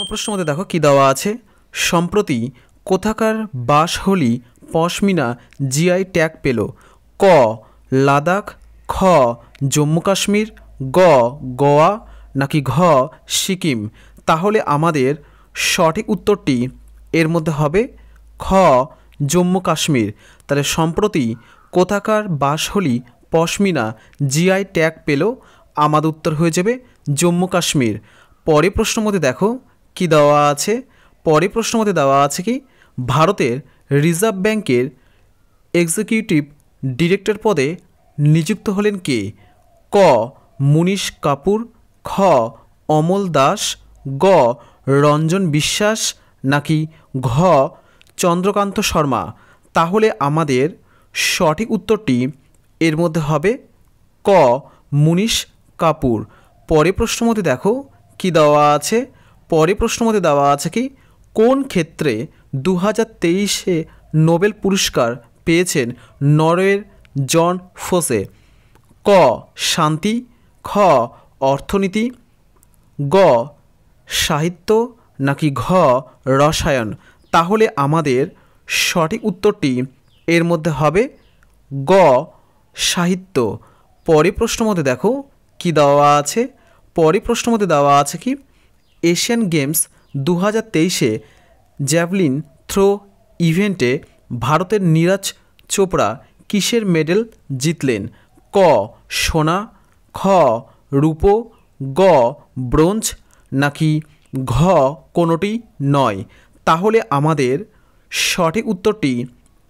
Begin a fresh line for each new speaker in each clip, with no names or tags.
প্রশ্ন মধ্যে দেখো কি দেওয়া আছে। সম্প্রতি কোথাকার বাসহলি পশমিনা জিআই ট্যাগ পেল? ক লাদাখ, খ জম্মু কাশ্মীর, গ গোয়া, নাকি ঘ সিকিম। তাহলে আমাদের সঠিক উত্তরটি এর মধ্যে হবে খ জম্মু কাশ্মীর। তাহলে সম্প্রতি কোথাকার বাসহলি পশমিনা জিআই ট্যাগ পেল? আমাদের উত্তর হয়ে যাবে জম্মু কাশ্মীর। পরের প্রশ্ন মধ্যে দেখো কি দেওয়া আছে। পরের প্রশ্ন মধ্যে দেওয়া আছে কি ভারতের রিজার্ভ ব্যাংকের এক্সিকিউটিভ ডিরেক্টর পদে নিযুক্ত হলেন কে? ক মুনিশ কাপুর, খ অমল দাস, গ রঞ্জন বিশ্বাস, নাকি ঘ চন্দ্রকান্ত শর্মা। তাহলে আমাদের সঠিক উত্তরটি এর মধ্যে হবে ক মুনিশ কাপুর। পরের প্রশ্ন মধ্যে দেখো কি দেওয়া আছে। পরের প্রশ্ন মধ্যে দেওয়া আছে কি কোন ক্ষেত্রে 2023-এ নোবেল পুরস্কার পেয়েছেন নরওয়ের জন ফোসে? ক শান্তি, খ অর্থনীতি, গ সাহিত্য, নাকি ঘ রসায়ন। তাহলে আমাদের সঠিক উত্তরটি এর মধ্যে হবে গ সাহিত্য। পরের প্রশ্ন মধ্যে দেখো কি দেওয়া আছে। পরের প্রশ্ন মধ্যে দেওয়া আছে কি এশিয়ান গেমস 2023-এ জ্যাভলিন থ্রো ইভেন্টে ভারতের নীরজ চোপড়া কিসের মেডেল জিতলেন? ক সোনা, খ রূপো, গ ব্রোঞ্জ, নাকি ঘ কোনোটি নয়। তাহলে আমাদের সঠিক উত্তরটি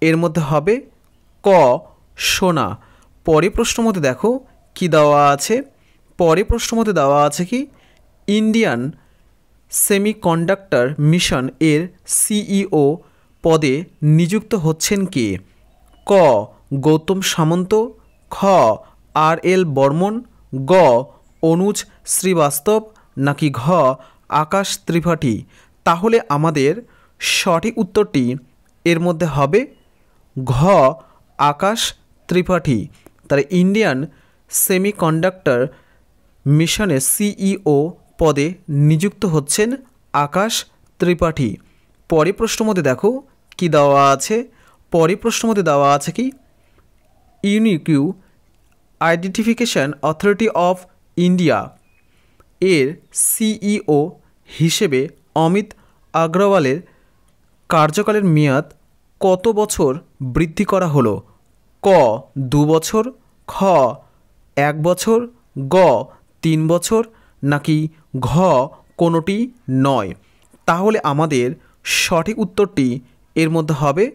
এর মধ্যে হবে ক সোনা। পরের প্রশ্ন মধ্যে দেখো কি দেওয়া আছে। পরের প্রশ্ন মধ্যে দেওয়া আছে কি ইন্ডিয়ান সেমিকন্ডাক্টর মিশন এর সিইও পদে নিযুক্ত হচ্ছেন কে? ক গৌতম সামন্ত, খ আর.এল. বর্মন, গ অনুজ শ্রীবাস্তব, নাকি ঘ আকাশ ত্রিপাঠী। তাহলে আমাদের সঠিক উত্তরটি এর মধ্যে হবে ঘ আকাশ ত্রিপাঠী। তাহলে ইন্ডিয়ান সেমিকন্ডাক্টর মিশনের সিইও পদে নিযুক্ত হচ্ছেন আকাশ ত্রিপাঠী। পরের প্রশ্ন মধ্যে দেখো কি দেওয়া আছে। পরের প্রশ্ন মধ্যে দেওয়া আছে কি ইউনিকিউ আইডেন্টিফিকেশন অথরিটি অফ ইন্ডিয়া এর সিইও হিসেবে অমিত আগরওয়ালের কার্যকালের মেয়াদ কত বছর বৃদ্ধি করা হলো? ক 2 বছর, খ 1 বছর, গ 3 বছর, নাকি ঘ কোনোটি নয়। তাহলে আমাদের সঠিক উত্তরটি এর মধ্যে হবে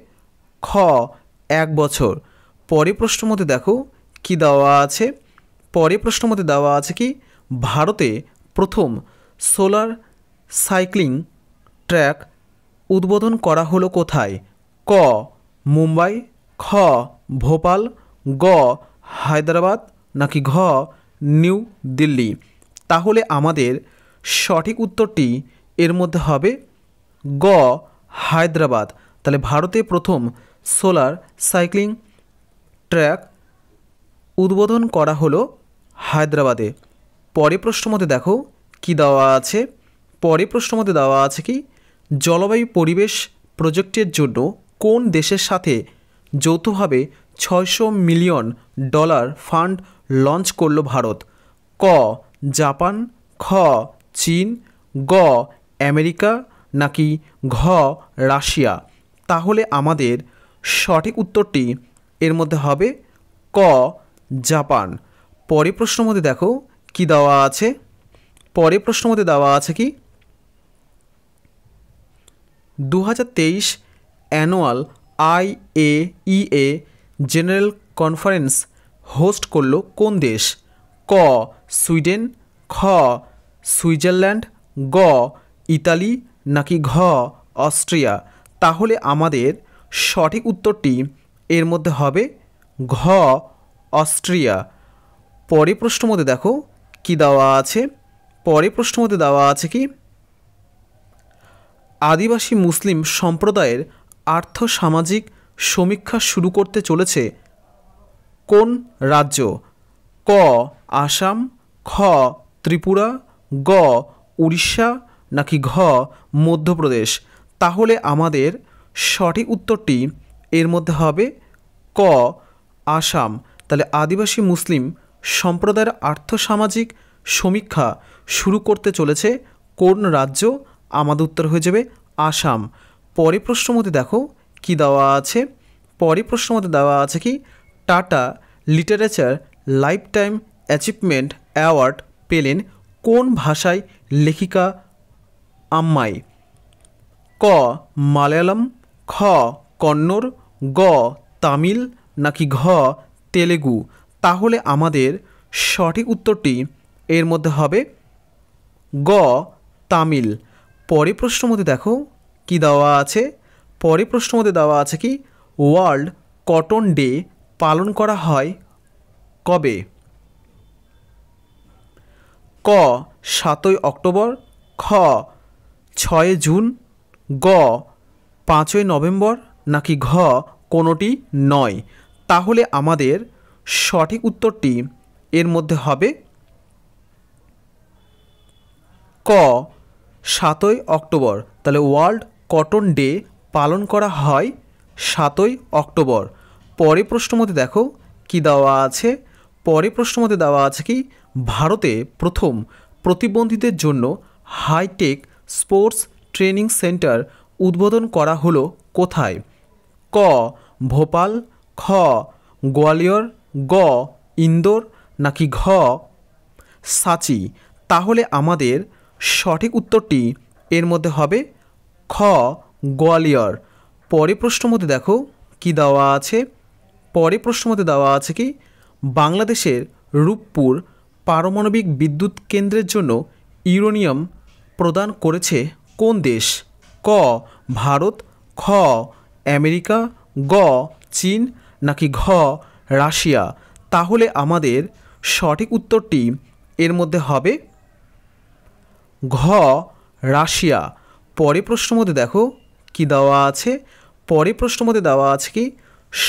খ 1 বছর। পরের প্রশ্ন মধ্যে দেখো কি দেওয়া আছে। পরের প্রশ্ন মধ্যে দেওয়া আছে কি ভারতে প্রথম সোলার সাইক্লিং ট্র্যাক উদ্বোধন করা হলো কোথায়? ক মুম্বাই, খ ভোপাল, গ হায়দ্রাবাদ, নাকি ঘ নিউ দিল্লি। তাহলে আমাদের সঠিক উত্তরটি এর মধ্যে হবে গ হায়দ্রাবাদ। তাহলে ভারতে প্রথম সোলার সাইক্লিং ট্র্যাক উদ্বোধন করা হলো হায়দ্রাবাদে। পরের প্রশ্ন মধ্যে দেখো কি দেওয়া আছে। পরের প্রশ্ন মধ্যে দেওয়া আছে কি জলবায়ু পরিবেশ প্রজেক্টের জন্য কোন দেশের সাথে যৌথভাবে $600 মিলিয়ন ফান্ড লঞ্চ করল ভারত? ক জাপান, খ চীন, গ আমেরিকা, নাকি ঘ রাশিয়া। তাহলে আমাদের সঠিক উত্তরটি এর মধ্যে হবে ক জাপান। পরের প্রশ্ন মধ্যে দেখো কি দেওয়া আছে। পরের প্রশ্ন মধ্যে দেওয়া আছে কি 2023 annual IAEA general conference host করলো কোন দেশ? ক সুইডেন, খ সুইজারল্যান্ড, গ ইতালি, নাকি ঘ অস্ট্রিয়া। তাহলে আমাদের সঠিক উত্তরটি এর মধ্যে হবে ঘ অস্ট্রিয়া। পরের প্রশ্ন মধ্যে দেখো কি দেওয়া আছে। পরের প্রশ্ন মধ্যে দেওয়া আছে কি আদিবাসী মুসলিম সম্প্রদায়ের আর্থসামাজিক সমীক্ষা শুরু করতে চলেছে কোন রাজ্য? ক আসাম, খ ত্রিপুরা, গ উড়িষ্যা, নাকি ঘ মধ্যপ্রদেশ? তাহলে আমাদের সঠিক উত্তরটি এর মধ্যে হবে ক আসাম। তাহলে আদিবাসী মুসলিম সম্প্রদায়ের আর্থসামাজিক সমীক্ষা শুরু করতে চলেছে কোন রাজ্য? আমাদের উত্তর হয়ে যাবে আসাম। পরের প্রশ্ন মধ্যে দেখো কি দেওয়া আছে। পরের প্রশ্ন মধ্যে দেওয়া আছে কি tata literature life time achievement award পেলেন কোন ভাষায় লেখিকা আম্মাই? ক মালায়ালাম, খ কন্নড়, গ তামিল নাকি ঘ তেলেগু? তাহলে আমাদের সঠিক উত্তরটি এর মধ্যে হবে গ তামিল। পরের প্রশ্ন মধ্যে দেখো কি দেওয়া আছে। পরের প্রশ্ন মধ্যে দেওয়া আছে কি ওয়ার্ল্ড কটন ডে পালন করা হয় কবে? ক 7ই অক্টোবর, খ 6 জুন, গ 5ই নভেম্বর নাকি ঘ কোনোটি নয়? তাহলে আমাদের সঠিক উত্তরটি এর মধ্যে হবে ক 7ই অক্টোবর। তাহলে ওয়ার্ল্ড কটন ডে পালন করা হয় 7ই অক্টোবর। পরের প্রশ্ন মধ্যে দেখো কি দেওয়া আছে। পরের প্রশ্ন মধ্যে দেওয়া আছে কি ভারতে প্রথম প্রতিবন্ধীদের জন্য হাইটেক স্পোর্টস ট্রেনিং সেন্টার উদ্বোধন করা হলো কোথায়? ক ভোপাল, খ গোয়ালিয়র, গ ইন্দোর নাকি ঘ সাঁচি? তাহলে আমাদের সঠিক উত্তরটি এর মধ্যে হবে খ গোয়ালিয়র। পরের প্রশ্ন মধ্যে দেখো কি দেওয়া আছে। পরের প্রশ্ন মধ্যে দেওয়া আছে কি বাংলাদেশের রূপপুর পারমাণবিক বিদ্যুৎ কেন্দ্রের জন্য ইউরেনিয়াম প্রদান করেছে কোন দেশ? ক ভারত, খ আমেরিকা, গ চীন নাকি ঘ রাশিয়া? তাহলে আমাদের সঠিক উত্তরটি এর মধ্যে হবে ঘ রাশিয়া। পরের প্রশ্ন মধ্যে দেখো কি দেওয়া আছে। পরের প্রশ্ন মধ্যে দেওয়া আছে কি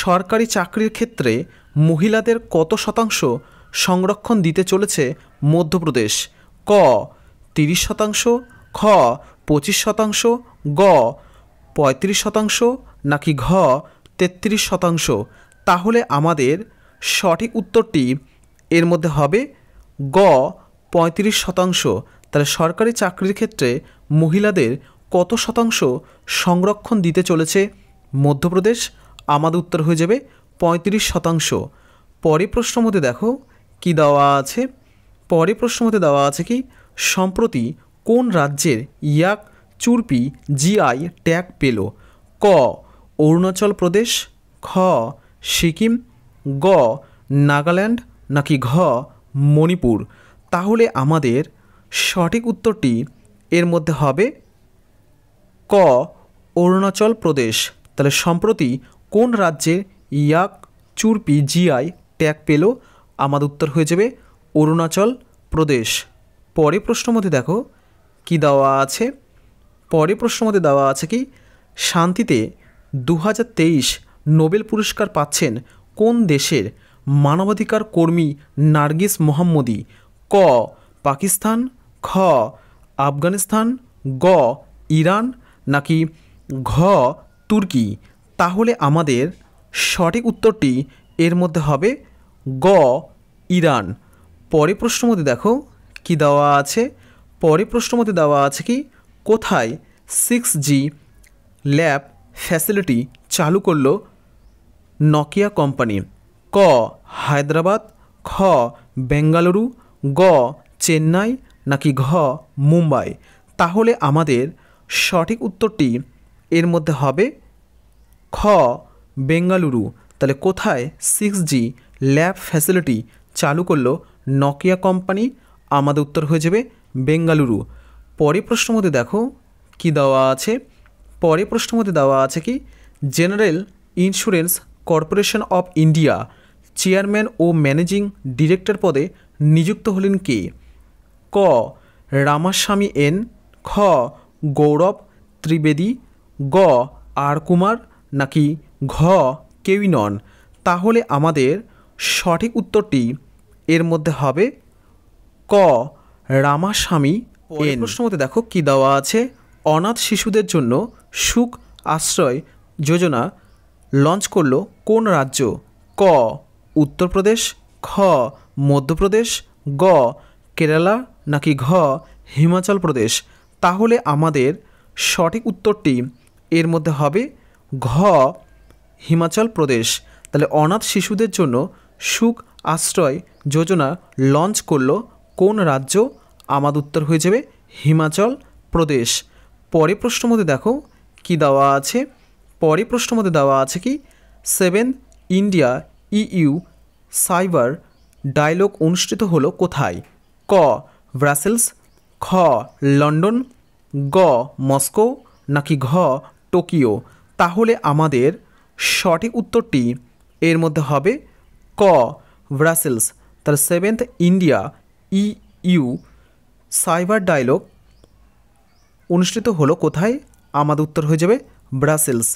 সরকারি চাকরির ক্ষেত্রে মহিলাদের কত শতাংশ সংরক্ষণ দিতে চলেছে মধ্যপ্রদেশ? ক 30%, খ 25%, গ 35% নাকি ঘ 33%? তাহলে আমাদের সঠিক উত্তরটি এর মধ্যে হবে গ 35%। তাহলে সরকারি চাকরির ক্ষেত্রে মহিলাদের কত শতাংশ সংরক্ষণ দিতে চলেছে মধ্যপ্রদেশ? আমাদের উত্তর হয়ে যাবে 35%। পরের প্রশ্ন মধ্যে দেখো কি দেওয়া আছে। পরের প্রশ্ন মধ্যে দেওয়া আছে কি সম্প্রতি কোন রাজ্যের ইয়াক চুরপি জিআই ট্যাগ পেল? ক অরুণাচল প্রদেশ, খ সিকিম, গ নাগাল্যান্ড নাকি ঘ মণিপুর? তাহলে আমাদের সঠিক উত্তরটি এর মধ্যে হবে ক অরুণাচল প্রদেশ। তাহলে সম্প্রতি কোন রাজ্যের ইয়াক চুরপি জিআই ট্যাগ পেল? আমাদের উত্তর হয়ে যাবে অরুণাচল প্রদেশ। পরের প্রশ্ন মধ্যে দেখো কি দেওয়া আছে। পরের প্রশ্ন মধ্যে দেওয়া আছে কি শান্তিতে 2023 নোবেল পুরস্কার পাচ্ছেন কোন দেশের মানবাধিকার কর্মী নার্গিস মোহাম্মদী? ক পাকিস্তান, খ আফগানিস্তান, গ ইরান নাকি ঘ তুর্কি? তাহলে আমাদের সঠিক উত্তরটি এর মধ্যে হবে গ ইরান। পরের প্রশ্ন মধ্যে দেখো কি দেওয়া আছে। পরের প্রশ্ন মধ্যে দেওয়া আছে কি কোথায় 6G ল্যাব ফ্যাসিলিটি চালু করল নকিয়া কোম্পানি? ক হায়দ্রাবাদ, খ বেঙ্গালুরু, গ চেন্নাই নাকি ঘ মুম্বাই? তাহলে আমাদের সঠিক উত্তরটি এর মধ্যে হবে খ বেঙ্গালুরু। তাহলে কোথায় 6G ল্যাব ফ্যাসিলিটি চালু করলো নকিয়া কোম্পানি? আমাদের উত্তর হয়ে যাবে বেঙ্গালুরু। পরের প্রশ্ন মধ্যে দেখো কি দেওয়া আছে। পরের প্রশ্ন মধ্যে দেওয়া আছে কি general insurance corporation of India chairman ও ম্যানেজিং ডিরেক্টর পদে নিযুক্ত হলেন কে? ক রামাস্বামী এন, খ গৌরব ত্রিবেদী, গ আর কুমার নাকি ঘ কেউই নন? তাহলে আমাদের সঠিক উত্তরটি এর মধ্যে হবে ক রামাস্বামী পরের প্রশ্ন মতে দেখো কি দেওয়া আছে, অনাথ শিশুদের জন্য সুখ আশ্রয় যোজনা লঞ্চ করলো কোন রাজ্য? ক উত্তরপ্রদেশ, খ মধ্যপ্রদেশ, গ কেরালা, নাকি ঘ হিমাচল প্রদেশ? তাহলে আমাদের সঠিক উত্তরটি এর মধ্যে হবে ঘ হিমাচল প্রদেশ। তাহলে অনাথ শিশুদের জন্য সুখ আশ্রয় যোজনা লঞ্চ করলো কোন রাজ্য? আমাদের উত্তর হয়ে যাবে হিমাচল প্রদেশ। পরের প্রশ্ন মধ্যে দেখো কি দেওয়া আছে, পরের প্রশ্ন মধ্যে দেওয়া আছে কি, 7 ইন্ডিয়া ইইউ সাইবার ডায়ালগ অনুষ্ঠিত হলো কোথায়? ক ব্রাসেলস, খ লন্ডন, গ মস্কো, নাকি ঘ টোকিও? তাহলে আমাদের সঠিক উত্তরটি এর মধ্যে হবে ক ব্রাসেলস। তাহলে 7th India EU cyber dialogue অনুষ্ঠিত হলো কোথায়? আমাদের উত্তর হয়ে যাবে ব্রাসেলস।